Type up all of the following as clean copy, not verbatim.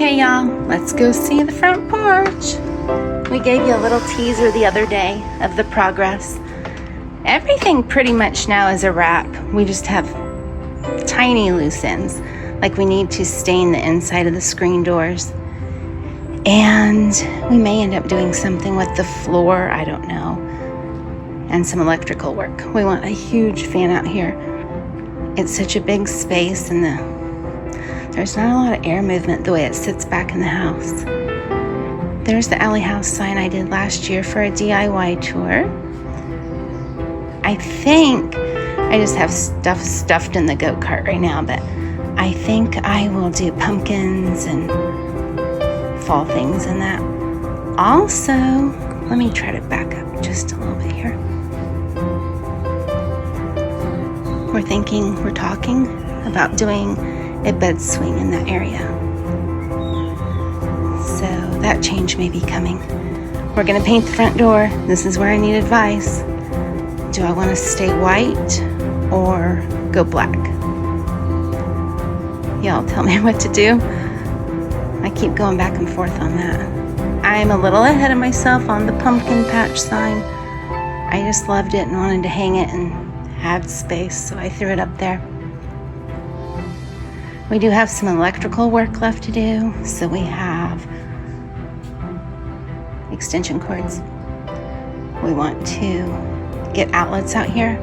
Okay, y'all, let's go see the front porch. We gave you a little teaser the other day of the progress. Everything pretty much now is a wrap. We just have tiny loose ends, like we need to stain the inside of the screen doors. And we may end up doing something with the floor, I don't know, and some electrical work. We want a huge fan out here. It's such a big space, and there's not a lot of air movement the way it sits back in the house. There's the alley house sign I did last year for a DIY tour. I think I just have stuff stuffed in the goat cart right now, but I think I will do pumpkins and fall things in that. Also, let me try to back up just a little bit here. We're talking about doing a bed swing in that area. So that change may be coming. We're gonna paint the front door. This is where I need advice. Do I wanna stay white or go black? Y'all tell me what to do. I keep going back and forth on that. I'm a little ahead of myself on the pumpkin patch sign. I just loved it and wanted to hang it and had space, so I threw it up there. We do have some electrical work left to do, so we have extension cords. We want to get outlets out here.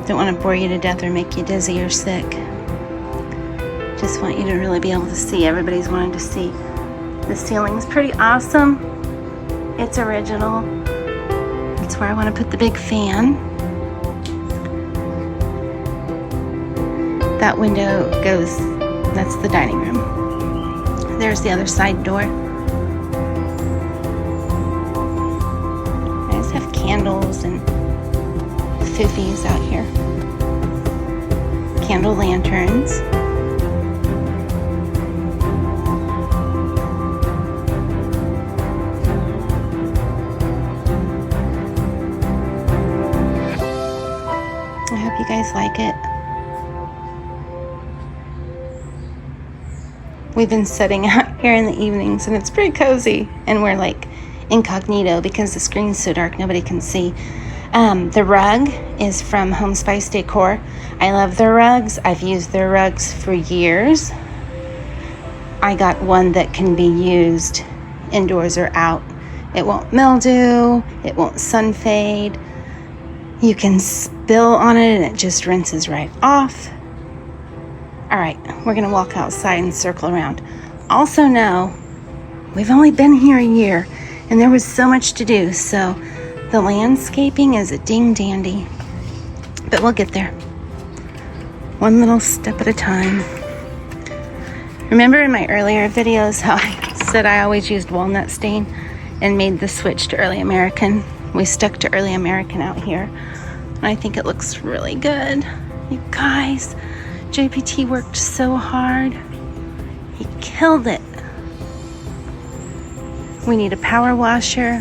Don't want to bore you to death or make you dizzy or sick. Just want you to really be able to see. Everybody's wanting to see. The ceiling's pretty awesome. It's original. That's where I want to put the big fan. That window goes, that's the dining room. There's the other side door. I just have candles and fiffies out here. Candle lanterns. I hope you guys like it. We've been sitting out here in the evenings and it's pretty cozy, and we're like incognito because the screen's so dark nobody can see. The rug is from Home Spice Decor. I love their rugs. I've used their rugs for years. I got one that can be used indoors or out. It won't mildew, it won't sun fade. You can spill on it and it just rinses right off. All right, we're gonna walk outside and circle around. Also know, we've only been here a year and there was so much to do, so the landscaping is a ding dandy, but we'll get there. One little step at a time. Remember in my earlier videos how I said I always used walnut stain and made the switch to early American? We stuck to early American out here, and I think it looks really good. You guys, JPT worked so hard. He killed it. We need a power washer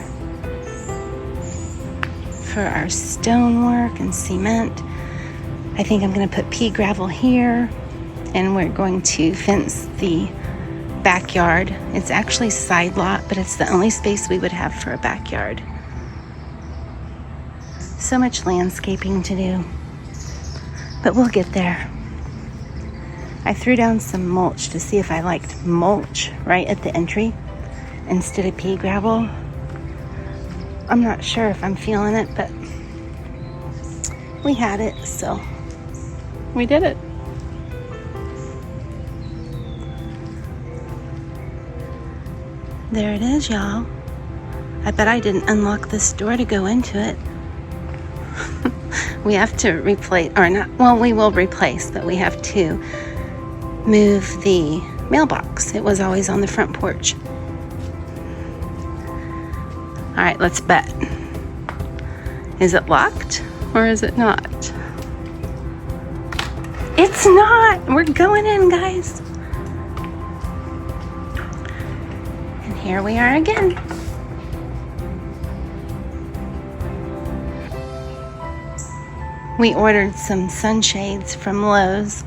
for our stonework and cement. I think I'm going to put pea gravel here, and we're going to fence the backyard. It's actually side lot, but it's the only space we would have for a backyard. So much landscaping to do, but we'll get there. I threw down some mulch to see if I liked mulch right at the entry instead of pea gravel. I'm not sure if I'm feeling it, but we had it, so we did it. There it is, y'all. I bet I didn't unlock this door to go into it. We have to replace, or not, well, we will replace, but we have to move the mailbox. It was always on the front porch. All right, let's bet. Is it locked or is it not? It's not. We're going in, guys. And here we are again. We ordered some sunshades from Lowe's.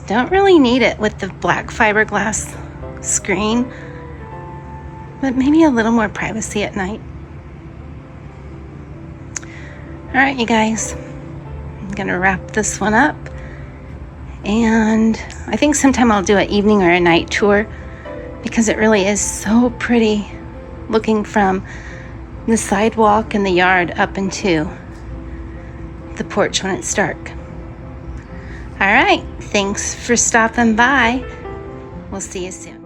Don't really need it with the black fiberglass screen, but maybe a little more privacy at night. All right, you guys, I'm gonna wrap this one up, and I think sometime I'll do an evening or a night tour because it really is so pretty looking from the sidewalk and the yard up into the porch when it's dark. All right, thanks for stopping by. We'll see you soon.